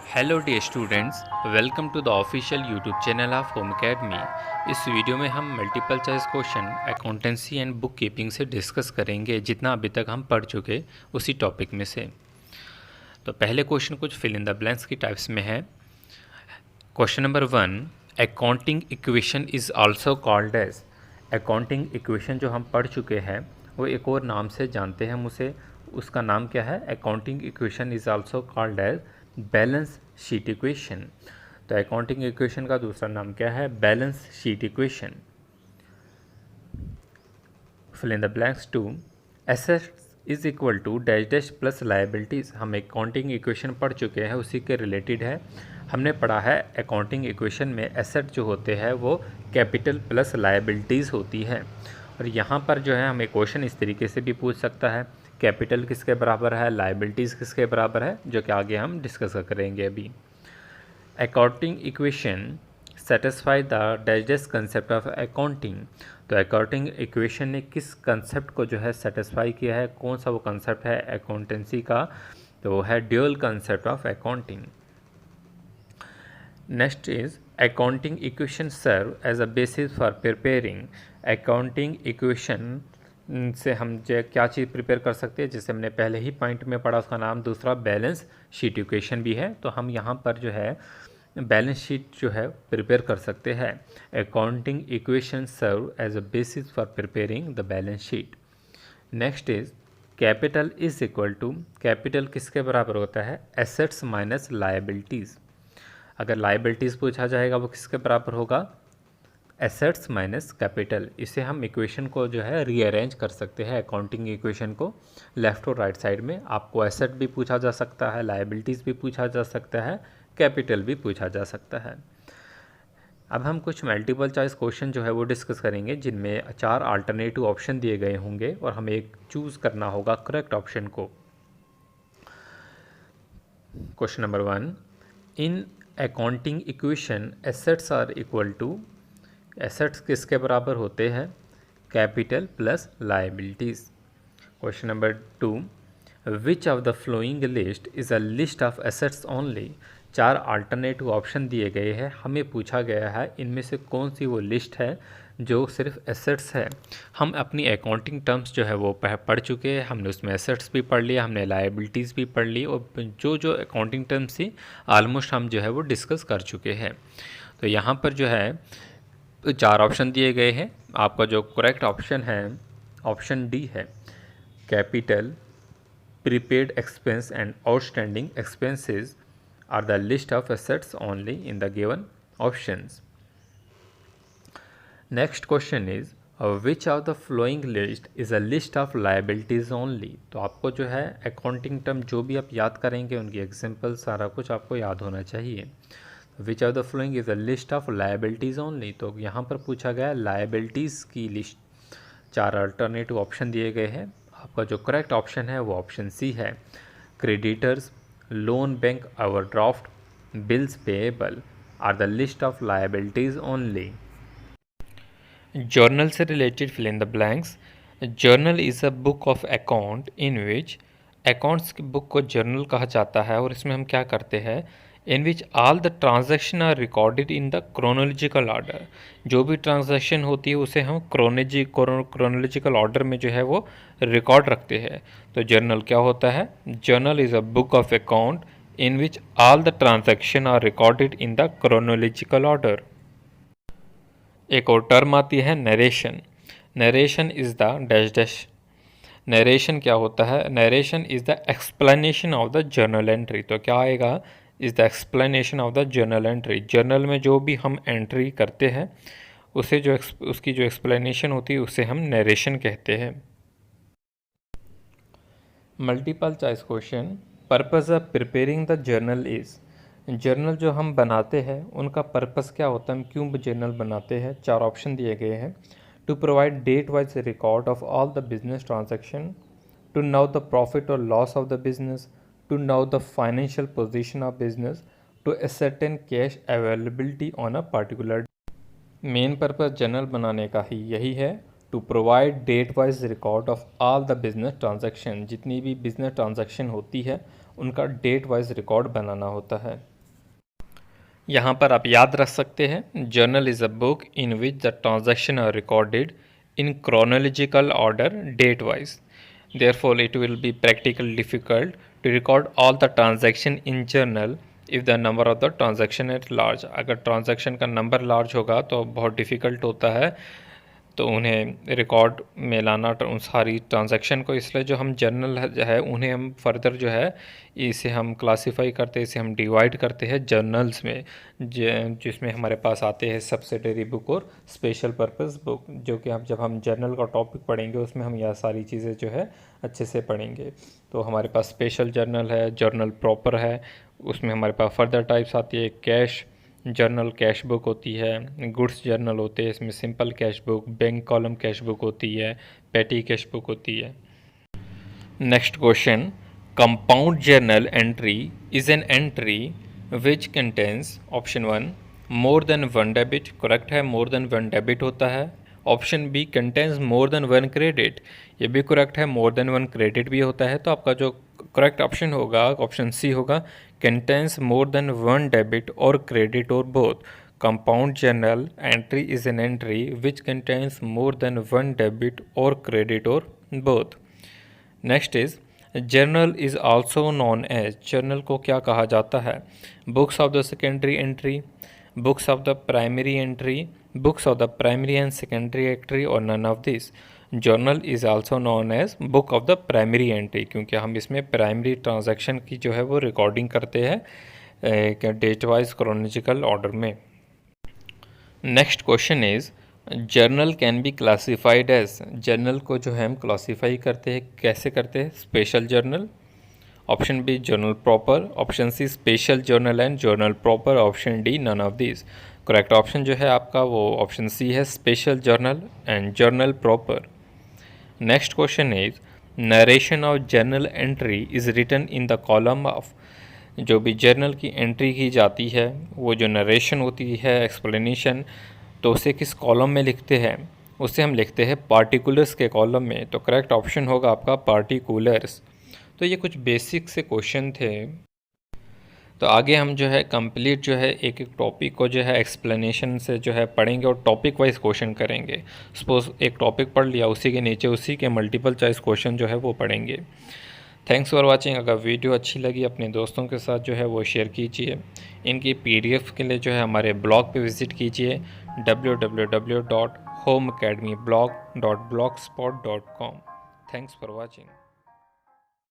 Hello dear students, welcome to the official YouTube channel of Home Academy. इस video में हम multiple choice question accountancy and book keeping से discuss करेंगे, जितना अभी तक हम पढ़ चुके उसी टॉपिक में से। तो पहले क्वेश्चन कुछ फिल इन द ब्लैंक्स की टाइप्स में है। Question number 1, accounting equation is also called as. Accounting equation जो हम पढ़ चुके हैं वो एक और नाम से जानते हैं हम उसे, उसका नाम क्या है? Accounting equation is also called as balance sheet equation. तो अकाउंटिंग इक्वेशन का दूसरा नाम क्या है? Balance sheet equation. Fill in the blanks 2, assets is equal to dash dash plus liabilities. हम अकाउंटिंग इक्वेशन पढ़ चुके हैं, उसी के रिलेटेड है। हमने पढ़ा है अकाउंटिंग इक्वेशन में एसेट जो होते हैं वो कैपिटल प्लस लायबिलिटीज़ होती है। और यहाँ पर जो है हमें क्वेश्चन इस तरीके से भी पूछ सकता है, कैपिटल किसके बराबर है, लायबिलिटीज़ किसके बराबर है, जो कि आगे हम डिस्कस करेंगे अभी। Accounting equation satisfy the dash dash concept of accounting. तो अकाउंटिंग इक्वेशन ने किस कंसेप्ट को जो है सेटिस्फाई किया है, कौन सा वो कंसेप्ट है अकाउंटेंसी का? तो वो है dual concept of accounting. Next is accounting equation serve as a basis for preparing. Accounting equation से हम जो क्या चीज़ प्रिपेयर कर सकते हैं, जैसे हमने पहले ही पॉइंट में पढ़ा, उसका नाम दूसरा बैलेंस शीट इक्वेशन भी है। तो हम यहाँ पर जो है बैलेंस शीट जो है प्रिपेयर कर सकते हैं। Accounting equation serve as a basis for preparing the balance sheet. Next is capital is equal to, capital किसके बराबर होता है? Assets minus liabilities. अगर लायबिलिटीज़ पूछा जाएगा वो किसके बराबर होगा? Assets minus capital. इसे हम इक्वेशन को जो है रीअरेंज कर सकते हैं, अकाउंटिंग इक्वेशन को लेफ़्ट और राइट साइड में। आपको एसेट भी पूछा जा सकता है, लायबिलिटीज़ भी पूछा जा सकता है, कैपिटल भी पूछा जा सकता है। अब हम कुछ मल्टीपल चॉइस क्वेश्चन जो है वो डिस्कस करेंगे, जिनमें 4 अल्टरनेटिव ऑप्शन दिए गए होंगे और हमें एक चूज़ करना होगा करेक्ट ऑप्शन को। Question number 1, in accounting equation assets are equal to. Assets किसके बराबर होते हैं? Capital plus liabilities. Question number 2, which of the following list is a list of assets only. 4 alternative option दिए गए हैं, हमें पूछा गया है इनमें से कौन सी वो लिस्ट है जो सिर्फ एसेट्स है। हम अपनी अकाउंटिंग टर्म्स जो है वो पढ़ चुके हैं, हमने उसमें एसेट्स भी पढ़ लिया, हमने लायबिलिटीज़ भी पढ़ ली, और जो जो अकाउंटिंग टर्म्स थी ऑलमोस्ट हम जो है वो डिस्कस कर चुके हैं। तो यहाँ पर जो है 4 ऑप्शन दिए गए हैं। आपका जो करेक्ट ऑप्शन है ऑप्शन डी है। Capital, prepaid expense and outstanding expenses are the list of assets only in the given options. Next question is which of the following list is a list of liabilities only। तो आपको जो है accounting term जो भी आप याद करेंगे उनकी एग्जाम्पल सारा कुछ आपको याद होना चाहिए। विच of the following is a list of liabilities only. तो यहाँ पर पूछा गया लायबिलिटीज़ की लिस्ट। 4 अल्टरनेटिव ऑप्शन दिए गए हैं, आपका जो करेक्ट ऑप्शन है वो ऑप्शन सी है। Creditors, loan, bank overdraft, bills payable are the list of liabilities only. Journal से related fill in the blanks. Journal is a book of account in which, accounts की book को journal कहा जाता है, और इसमें हम क्या करते हैं? In which all the transaction are recorded in the chronological order. जो भी ट्रांजैक्शन होती है उसे हम क्रोनोलॉजिकल ऑर्डर में जो है वो रिकॉर्ड रखते हैं। तो जर्नल क्या होता है? Journal is a book of account in which all the transaction are recorded in the chronological order. एक और टर्म आती है narration. Narration is the dash dash. Narration क्या होता है? Narration is the explanation of the journal entry. तो क्या आएगा? Is the explanation of the journal entry. Journal में जो भी हम एंट्री करते हैं उसे जो उसकी जो एक्सप्लेनेशन होती है उसे हम नरेशन कहते हैं। Multiple choice question, purpose of preparing the journal is. Journal जो हम बनाते हैं उनका पर्पस क्या होता है, हम क्यों जर्नल बनाते हैं? 4 ऑप्शन दिए गए हैं। To provide date wise record of all the business transaction, to know the profit और loss of the business, to know the financial position of business, to ascertain cash availability on a particular. Main purpose journal बनाने का ही यही है, to provide date wise record of all the business transaction. जितनी भी business transaction होती है उनका डेट वाइज रिकॉर्ड बनाना होता है। यहाँ पर आप याद रख सकते हैं, journal is a book in which the transaction are recorded in chronological order date wise. Therefore, it will be practically difficult to record all the transaction in journal if the number of the transaction is large. अगर transaction का number large होगा तो बहुत difficult होता है तो उन्हें record में लाना उन सारी ट्रांजैक्शन को, इसलिए जो हम जर्नल है उन्हें हम फर्दर जो है इसे हम क्लासीफाई करते हैं, इसे हम डिवाइड करते हैं जर्नल्स में, जिसमें हमारे पास आते हैं सब्सिडरी बुक और स्पेशल पर्पस बुक, जो कि हम जब हम जर्नल का टॉपिक पढ़ेंगे उसमें हम यह सारी चीज़ें जो है अच्छे से पढ़ेंगे। तो हमारे पास स्पेशल जर्नल है, जर्नल प्रॉपर है, उसमें हमारे पास फर्दर टाइप्स आती है, कैश जर्नल कैश बुक होती है, गुड्स जर्नल होते हैं, इसमें simple cash book, bank column cash book होती है, पेटी कैश बुक होती है। Next question, compound journal entry is an entry which contains option 1 more than one debit, correct है, मोर देन वन डेबिट होता है। Option B contains more than one credit, ये भी correct है, more than one credit भी होता है। तो आपका जो करेक्ट ऑप्शन होगा ऑप्शन सी होगा, contains more than one debit और क्रेडिट और both. Compound journal entry is an entry which contains more than one debit और क्रेडिट और both. Next is journal is also known as, journal को क्या कहा जाता है? Books of the secondary entry, books of the primary entry, books of the primary and secondary entry और none of this. Journal is also known as book of the primary entry, क्योंकि हम इसमें primary transaction की जो है वो recording करते हैं डेट वाइज क्रोनोलॉजिकल ऑर्डर में। Next question is journal can be classified as, journal को जो है हम क्लासीफाई करते हैं, कैसे करते हैं? Special journal, option B journal proper, option C special journal and journal proper, option D none of this. Correct option जो है आपका वो ऑप्शन सी है, special journal and journal proper. Next question is narration of journal entry is written in the column of, जो भी journal की entry की जाती है वो जो नरेशन होती है, एक्सप्लेनेशन, तो उसे किस कॉलम में लिखते हैं? उसे हम लिखते हैं पार्टिकुलर्स के कॉलम में। तो करेक्ट ऑप्शन होगा आपका पार्टिकुलर्स। तो ये कुछ बेसिक से क्वेश्चन थे। तो आगे हम जो है कंप्लीट जो है एक एक टॉपिक को जो है एक्सप्लेनेशन से जो है पढ़ेंगे और टॉपिक वाइज क्वेश्चन करेंगे। सपोज एक टॉपिक पढ़ लिया, उसी के नीचे उसी के मल्टीपल चॉइस क्वेश्चन जो है वो पढ़ेंगे। Thanks for watching. अगर वीडियो अच्छी लगी अपने दोस्तों के साथ जो है वो शेयर कीजिए। इनकी PDF के लिए जो है हमारे ब्लॉग पे विज़िट कीजिए www.homeacademyblog.blogspot.com। Thanks for watching.